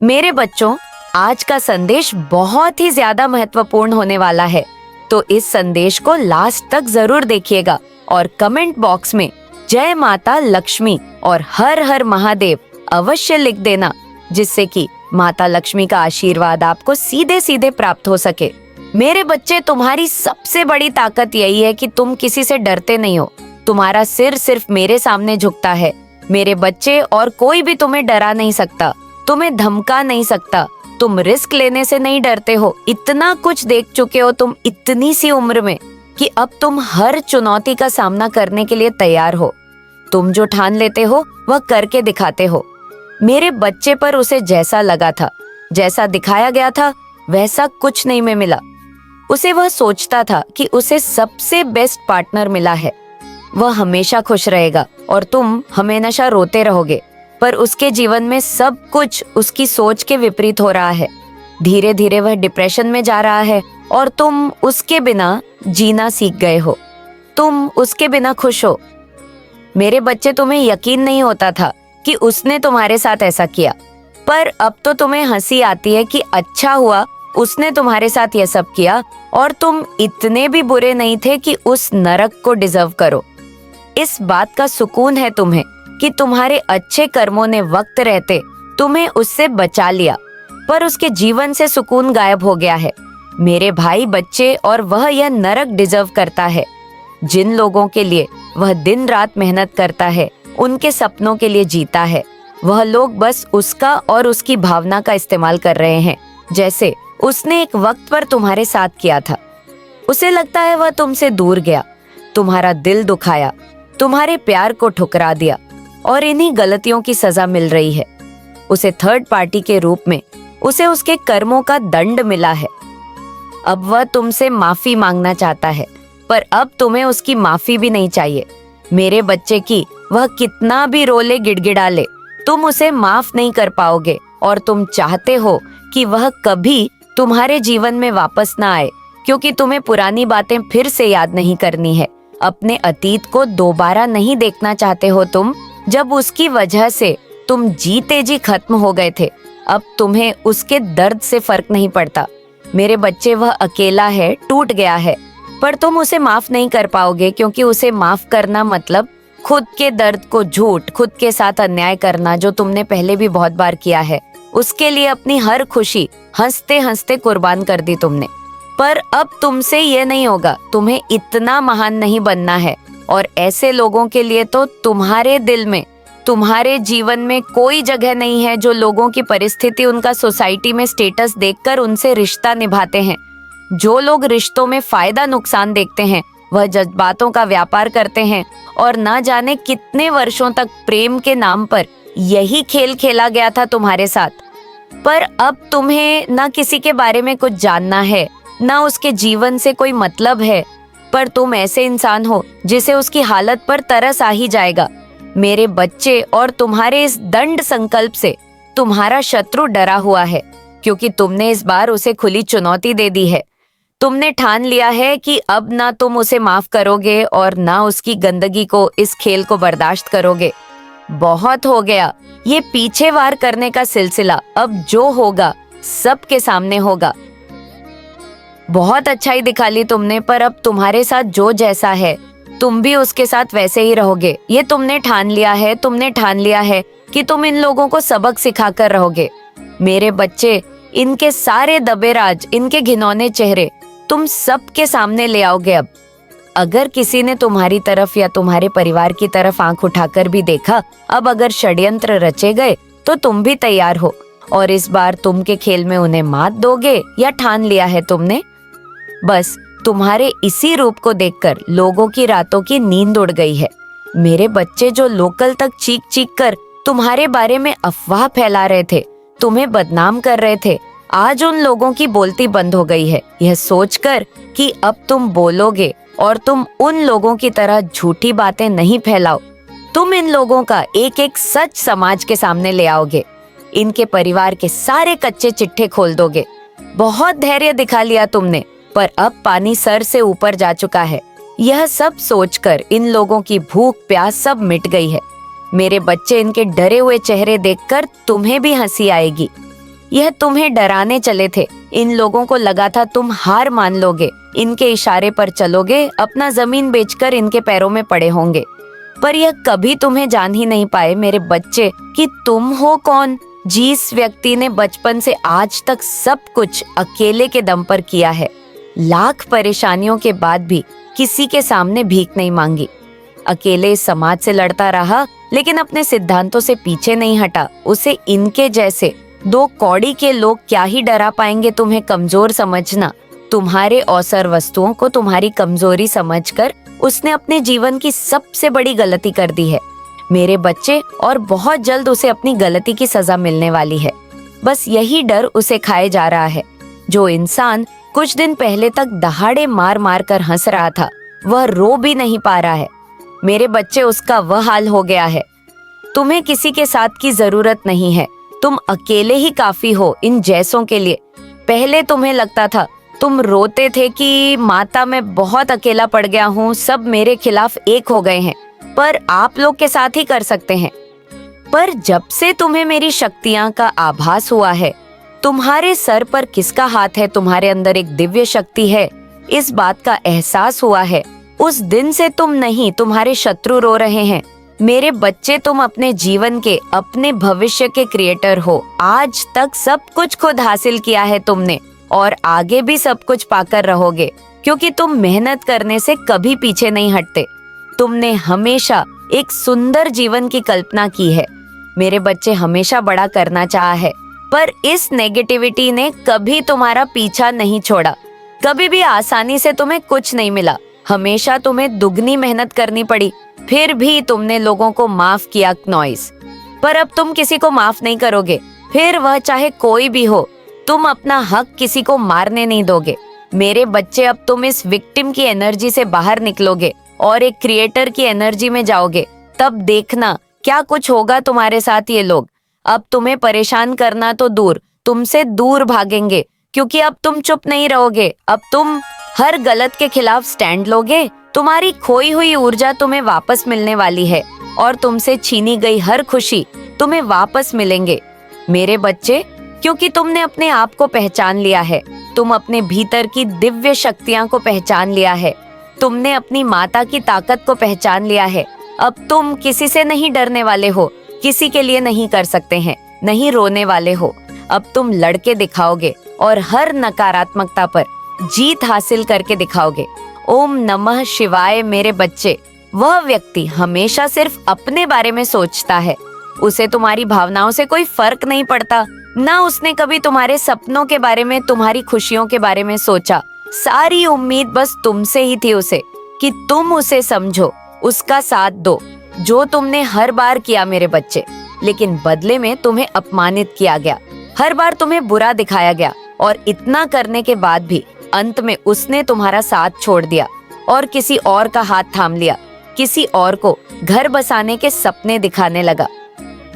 मेरे बच्चों, आज का संदेश बहुत ही ज्यादा महत्वपूर्ण होने वाला है, तो इस संदेश को लास्ट तक जरूर देखिएगा और कमेंट बॉक्स में जय माता लक्ष्मी और हर हर महादेव अवश्य लिख देना, जिससे कि माता लक्ष्मी का आशीर्वाद आपको सीधे सीधे प्राप्त हो सके। मेरे बच्चे, तुम्हारी सबसे बड़ी ताकत यही है कि तुम किसी से डरते नहीं हो। तुम्हारा सिर सिर्फ मेरे सामने झुकता है मेरे बच्चे, और कोई भी तुम्हें डरा नहीं सकता, तुम्हें धमका नहीं सकता। तुम रिस्क लेने से नहीं डरते हो। इतना कुछ देख चुके हो तुम इतनी सी उम्र में कि अब तुम हर चुनौती का सामना करने के लिए तैयार हो। तुम जो ठान लेते हो वह करके दिखाते हो। मेरे बच्चे पर उसे जैसा लगा था, जैसा दिखाया गया था, वैसा कुछ नहीं में मिला। उसे वह सोचता था कि उसे सबसे बेस्ट पार्टनर मिला है, वह हमेशा खुश रहेगा और तुम हमेशा रोते रहोगे। पर उसके जीवन में सब कुछ उसकी सोच के विपरीत हो रहा है। धीरे धीरे वह डिप्रेशन में जा रहा है और तुम उसके बिना जीना सीख गए हो। तुम उसके बिना खुश हो। मेरे बच्चे, तुम्हें यकीन नहीं होता था कि उसने तुम्हारे साथ ऐसा किया, पर अब तो तुम्हें हंसी आती है कि अच्छा हुआ उसने तुम्हारे साथ यह सब किया और तुम इतने भी बुरे नहीं थे कि उस नरक को डिजर्व करो। इस बात का सुकून है तुम्हें कि तुम्हारे अच्छे कर्मों ने वक्त रहते तुम्हें उससे बचा लिया, पर उसके जीवन से सुकून गायब हो गया है। मेरे भाई बच्चे, और वह यह नरक डिजर्व करता है। जिन लोगों के लिए वह दिन रात मेहनत करता है, उनके सपनों के लिए जीता है, वह लोग बस उसका और उसकी भावना का इस्तेमाल कर रहे हैं, जैसे उसने एक वक्त पर तुम्हारे साथ किया था। उसे लगता है वह तुमसे दूर गया, तुम्हारा दिल दुखाया, तुम्हारे प्यार को ठुकरा दिया, और इन्हीं गलतियों की सजा मिल रही है। उसे थर्ड पार्टी के रूप में उसे उसके कर्मों का दंड मिला है। अब वह तुमसे माफी मांगना चाहता है, पर अब तुम्हें उसकी माफी भी नहीं चाहिए। मेरे बच्चे की वह कितना भी रोले गिड़गिड़ा ले, तुम उसे माफ नहीं कर पाओगे, और तुम चाहते हो कि वह कभी तुम्हारे जीवन में वापस ना आए, क्योंकि तुम्हें पुरानी बातें फिर से याद नहीं करनी है। अपने अतीत को दोबारा नहीं देखना चाहते हो तुम, जब उसकी वजह से तुम जीते जी खत्म हो गए थे। अब तुम्हें उसके दर्द से फर्क नहीं पड़ता। मेरे बच्चे, वह अकेला है, टूट गया है, पर तुम उसे माफ नहीं कर पाओगे, क्योंकि उसे माफ करना मतलब खुद के दर्द को झूठ, खुद के साथ अन्याय करना, जो तुमने पहले भी बहुत बार किया है। उसके लिए अपनी हर खुशी हंसते हंसते कुर्बान कर दी तुमने। पर अब तुमसे ये नहीं होगा। तुम्हें इतना महान नहीं बनना है, और ऐसे लोगों के लिए तो तुम्हारे दिल में, तुम्हारे जीवन में कोई जगह नहीं है जो लोगों की परिस्थिति, उनका सोसाइटी में स्टेटस देखकर उनसे रिश्ता निभाते हैं। जो लोग रिश्तों में फायदा नुकसान देखते हैं, वह जज्बातों का व्यापार करते हैं, और ना जाने कितने वर्षों तक प्रेम के नाम पर यही खेल खेला गया था तुम्हारे साथ। पर अब तुम्हें ना किसी के बारे में कुछ जानना है, ना उसके जीवन से कोई मतलब है, पर तुम ऐसे इंसान हो जिसे उसकी हालत पर तरस आ ही जाएगा। मेरे बच्चे, और तुम्हारे इस दंड संकल्प से तुम्हारा शत्रु डरा हुआ है, क्योंकि तुमने इस बार उसे खुली चुनौती दे दी है। तुमने ठान लिया है कि अब ना तुम उसे माफ करोगे और ना उसकी गंदगी को, इस खेल को बर्दाश्त करोगे। बहुत हो गया ये पीछे वार करने का सिलसिला। अब जो होगा सबके सामने होगा। बहुत अच्छाई दिखा ली तुमने, पर अब तुम्हारे साथ जो जैसा है तुम भी उसके साथ वैसे ही रहोगे। ये तुमने ठान लिया है, तुमने ठान लिया है कि तुम इन लोगों को सबक सिखाकर रहोगे। मेरे बच्चे, इनके सारे दबेराज, इनके घिनौने चेहरे तुम सबके सामने ले आओगे। अब अगर किसी ने तुम्हारी तरफ या तुम्हारे परिवार की तरफ आंख उठाकर भी देखा, अब अगर षड्यंत्र रचे गए, तो तुम भी तैयार हो, और इस बार तुम के खेल में उन्हें मात दोगे, या ठान लिया है तुमने? बस तुम्हारे इसी रूप को देखकर लोगों की रातों की नींद उड़ गई है। मेरे बच्चे, जो लोकल तक चीख चीख कर तुम्हारे बारे में अफवाह फैला रहे थे, तुम्हें बदनाम कर रहे थे, आज उन लोगों की बोलती बंद हो गई है, यह सोचकर कि अब तुम बोलोगे और तुम उन लोगों की तरह झूठी बातें नहीं फैलाओ। तुम इन लोगों का एक एक सच समाज के सामने ले आओगे, इनके परिवार के सारे कच्चे चिट्ठे खोल दोगे। बहुत धैर्य दिखा लिया तुमने, पर अब पानी सर से ऊपर जा चुका है। यह सब सोचकर इन लोगों की भूख प्यास सब मिट गई है। मेरे बच्चे, इनके डरे हुए चेहरे देखकर तुम्हें भी हंसी आएगी। यह तुम्हें डराने चले थे। इन लोगों को लगा था तुम हार मान लोगे, इनके इशारे पर चलोगे, अपना जमीन बेचकर इनके पैरों में पड़े होंगे। पर यह कभी तुम्हें जान ही नहीं पाए मेरे बच्चे कि तुम हो कौन, जिस व्यक्ति ने बचपन से आज तक सब कुछ अकेले के दम पर किया है, लाख परेशानियों के बाद भी किसी के सामने भीख नहीं मांगी, अकेले समाज से लड़ता रहा लेकिन अपने सिद्धांतों से पीछे नहीं हटा। उसे इनके जैसे दो कौड़ी के लोग क्या ही डरा पाएंगे तुम्हें कमजोर समझना। तुम्हारे अवसर वस्तुओं को तुम्हारी कमजोरी समझकर उसने अपने जीवन की सबसे बड़ी गलती कर दी है मेरे बच्चे, और बहुत जल्द उसे अपनी गलती की सजा मिलने वाली है। बस यही डर उसे खाए जा रहा है। जो इंसान कुछ दिन पहले तक दहाड़े मार मार कर हंस रहा था, वह रो भी नहीं पा रहा है मेरे बच्चे, उसका वह हाल हो गया है। तुम्हें किसी के साथ की जरूरत नहीं है, तुम अकेले ही काफी हो इन जैसों के लिए। पहले तुम्हें लगता था, तुम रोते थे कि माता मैं बहुत अकेला पड़ गया हूँ, सब मेरे खिलाफ एक हो गए हैं, पर आप लोग के साथ ही कर सकते हैं। पर जब से तुम्हें मेरी शक्तियां का आभास हुआ है, तुम्हारे सर पर किसका हाथ है, तुम्हारे अंदर एक दिव्य शक्ति है, इस बात का एहसास हुआ है, उस दिन से तुम नहीं, तुम्हारे शत्रु रो रहे हैं मेरे बच्चे। तुम अपने जीवन के, अपने भविष्य के क्रिएटर हो। आज तक सब कुछ खुद हासिल किया है तुमने, और आगे भी सब कुछ पाकर रहोगे, क्योंकि तुम मेहनत करने से कभी पीछे नहीं हटते। तुमने हमेशा एक सुंदर जीवन की कल्पना की है मेरे बच्चे, हमेशा बड़ा करना चाहा है, पर इस नेगेटिविटी ने कभी तुम्हारा पीछा नहीं छोड़ा। कभी भी आसानी से तुम्हें कुछ नहीं मिला, हमेशा तुम्हें दुगनी मेहनत करनी पड़ी। फिर भी तुमने लोगों को माफ किया नॉइस, पर अब तुम किसी को माफ नहीं करोगे, फिर वह चाहे कोई भी हो। तुम अपना हक किसी को मारने नहीं दोगे मेरे बच्चे। अब तुम इस विक्टिम की एनर्जी से बाहर निकलोगे और एक क्रिएटर की एनर्जी में जाओगे, तब देखना क्या कुछ होगा तुम्हारे साथ। ये लोग अब तुम्हें परेशान करना तो दूर, तुमसे दूर भागेंगे, क्योंकि अब तुम चुप नहीं रहोगे। अब तुम हर गलत के खिलाफ स्टैंड लोगे। तुम्हारी खोई हुई ऊर्जा तुम्हें वापस मिलने वाली है, और तुमसे छीनी गई हर खुशी तुम्हें वापस मिलेंगे मेरे बच्चे, क्योंकि तुमने अपने आप को पहचान लिया है। तुम अपने भीतर की दिव्य शक्तियां को पहचान लिया है। तुमने अपनी माता की ताकत को पहचान लिया है। अब तुम किसी से नहीं डरने वाले हो, किसी के लिए नहीं कर सकते हैं, नहीं रोने वाले हो। अब तुम लड़के दिखाओगे और हर नकारात्मकता पर जीत हासिल करके दिखाओगे। ओम नमः शिवाय मेरे बच्चे। वह व्यक्ति हमेशा सिर्फ अपने बारे में सोचता है, उसे तुम्हारी भावनाओं से कोई फर्क नहीं पड़ता। ना उसने कभी तुम्हारे सपनों के बारे में, तुम्हारी खुशियों के बारे में सोचा। सारी उम्मीद बस तुमसे ही थी उसे, कि तुम उसे समझो, उसका साथ दो, जो तुमने हर बार किया मेरे बच्चे। लेकिन बदले में तुम्हें अपमानित किया गया, हर बार तुम्हें बुरा दिखाया गया, और इतना करने के बाद भी अंत में उसने तुम्हारा साथ छोड़ दिया और किसी और का हाथ थाम लिया, किसी और को घर बसाने के सपने दिखाने लगा।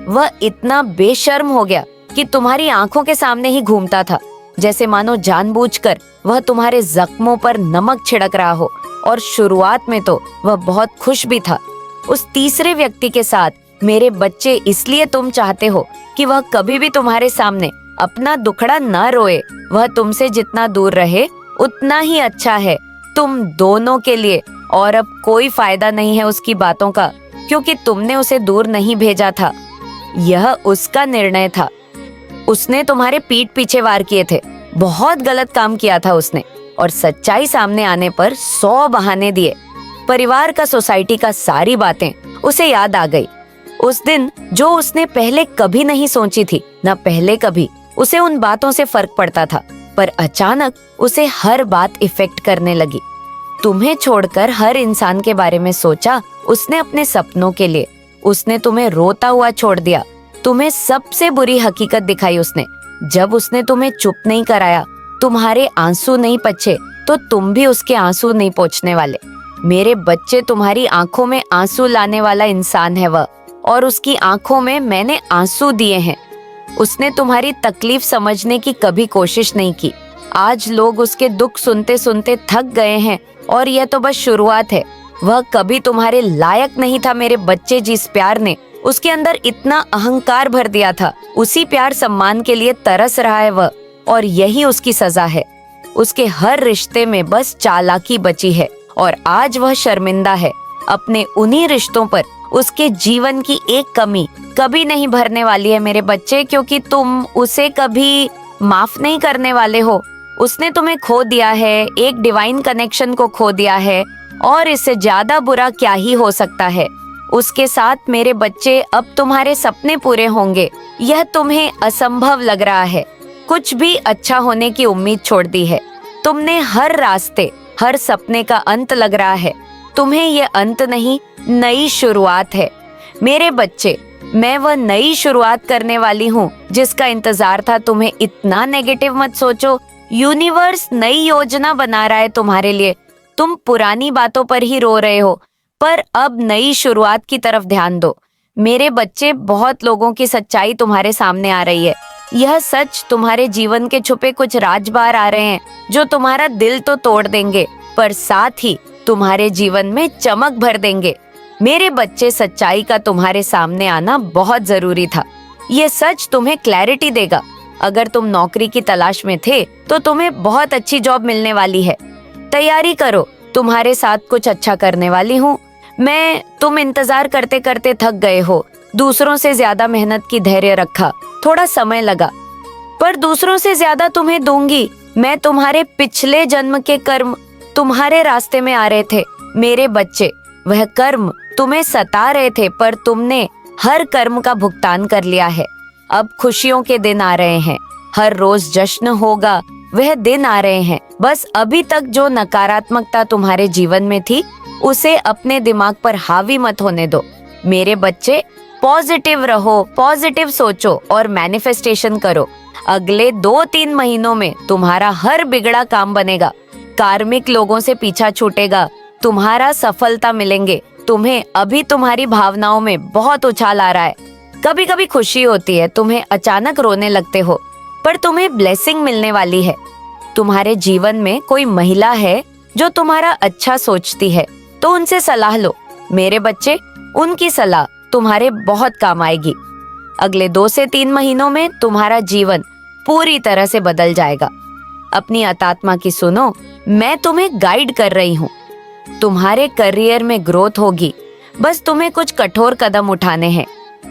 वह इतना बेशर्म हो गया कि तुम्हारी आंखों के सामने ही घूमता था, जैसे मानो जानबूझकर वह तुम्हारे जख्मों पर नमक छिड़क रहा हो। और शुरुआत में तो वह बहुत खुश भी था उस तीसरे व्यक्ति के साथ मेरे बच्चे, इसलिए तुम चाहते हो कि वह कभी भी तुम्हारे सामने अपना दुखड़ा न रोए। वह तुमसे जितना दूर रहे उतना ही अच्छा है तुम दोनों के लिए, और अब कोई फायदा नहीं है उसकी बातों का, क्योंकि तुमने उसे दूर नहीं भेजा था। यह उसका निर्णय था। उसने तुम्हारे पीठ पीछे वार किए थे, बहुत गलत काम किया था उसने, और सच्चाई सामने आने पर 100 बहाने दिए। परिवार का, सोसाइटी का, सारी बातें उसे याद आ गई। उस दिन जो उसने पहले कभी नहीं सोची थी, न पहले कभी उसे उन बातों से फर्क पड़ता था, पर अचानक उसे हर बात इफेक्ट करने लगी। तुम्हें छोड़कर हर इंसान के बारे में सोचा उसने, अपने सपनों के लिए। उसने तुम्हें रोता हुआ छोड़ दिया, तुम्हें सबसे बुरी हकीकत दिखाई उसने। जब उसने तुम्हें चुप नहीं कराया, तुम्हारे आंसू नहीं पचे, तो तुम भी उसके आंसू नहीं पोंछने वाले। मेरे बच्चे, तुम्हारी आंखों में आंसू लाने वाला इंसान है वह, और उसकी आंखों में मैंने आंसू दिए हैं। उसने तुम्हारी तकलीफ समझने की कभी कोशिश नहीं की। आज लोग उसके दुख सुनते सुनते थक गए हैं, और यह तो बस शुरुआत है। वह कभी तुम्हारे लायक नहीं था मेरे बच्चे, जिस प्यार ने उसके अंदर इतना अहंकार भर दिया था। उसी प्यार सम्मान के लिए तरस रहा है वह, और यही उसकी सजा है। उसके हर रिश्ते में बस चालाकी बची है और आज वह शर्मिंदा है। अपने उन्हीं रिश्तों पर उसके जीवन की एक कमी कभी नहीं भरने वाली है मेरे बच्चे, क्योंकि तुम उसे कभी माफ नहीं करने वाले हो। उसने तुम्हें खो दिया है, एक डिवाइन कनेक्शन को खो दिया है, और इससे ज्यादा बुरा क्या ही हो सकता है। उसके साथ मेरे बच्चे अब तुम्हारे सपने पूरे होंगे। यह तुम्हें असंभव लग रहा है, कुछ भी अच्छा होने की उम्मीद छोड़ दी है तुमने। हर रास्ते, हर सपने का अंत लग रहा है तुम्हें। ये अंत नहीं, नई शुरुआत है मेरे बच्चे। मैं वह नई शुरुआत करने वाली हूँ जिसका इंतजार था तुम्हें। इतना नेगेटिव मत सोचो। यूनिवर्स नई योजना बना रहा है तुम्हारे लिए। तुम पुरानी बातों पर ही रो रहे हो, पर अब नई शुरुआत की तरफ ध्यान दो मेरे बच्चे। बहुत लोगों की सच्चाई तुम्हारे सामने आ रही है। यह सच, तुम्हारे जीवन के छुपे कुछ राज बाहर आ रहे हैं जो तुम्हारा दिल तो तोड़ देंगे, पर साथ ही तुम्हारे जीवन में चमक भर देंगे मेरे बच्चे। सच्चाई का तुम्हारे सामने आना बहुत जरूरी था। ये सच तुम्हें क्लैरिटी देगा। अगर तुम नौकरी की तलाश में थे तो तुम्हें बहुत अच्छी जॉब मिलने वाली है। तैयारी करो, तुम्हारे साथ कुछ अच्छा करने वाली हूँ मैं। तुम इंतजार करते करते थक गए हो, दूसरों से ज्यादा मेहनत की धैर्य रखा, थोड़ा समय लगा, पर दूसरों से ज्यादा तुम्हें दूंगी मैं। तुम्हारे पिछले जन्म के कर्म तुम्हारे रास्ते में आ रहे थे मेरे बच्चे। वह कर्म तुम्हें सता रहे थे, पर तुमने हर कर्म का भुगतान कर लिया है। अब खुशियों के दिन आ रहे हैं, हर रोज जश्न होगा, वह दिन आ रहे हैं। बस अभी तक जो नकारात्मकता तुम्हारे जीवन में थी उसे अपने दिमाग पर हावी मत होने दो मेरे बच्चे। पॉजिटिव रहो, पॉजिटिव सोचो और मैनिफेस्टेशन करो। अगले 2-3 महीनों में तुम्हारा हर बिगड़ा काम बनेगा। कार्मिक लोगों से पीछा छूटेगा, तुम्हारा सफलता मिलेंगे तुम्हें। अभी तुम्हारी भावनाओं में बहुत उछाल आ रहा है। कभी कभी खुशी होती है, तुम्हें अचानक रोने लगते हो, पर तुम्हें ब्लेसिंग मिलने वाली है। तुम्हारे जीवन में कोई महिला है जो तुम्हारा अच्छा सोचती है, तो उनसे सलाह लो मेरे बच्चे। उनकी सलाह तुम्हारे बहुत काम आएगी। अगले 2 से 3 महीनों में तुम्हारा जीवन पूरी तरह से बदल जाएगा। अपनी आत्मा की सुनो, मैं तुम्हें गाइड कर रही हूँ। तुम्हारे करियर में ग्रोथ होगी, बस तुम्हें कुछ कठोर कदम उठाने हैं।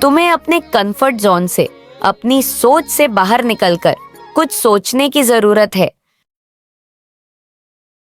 तुम्हें अपने कंफर्ट जोन से, अपनी सोच से बाहर निकलकर कुछ सोचने की जरूरत है।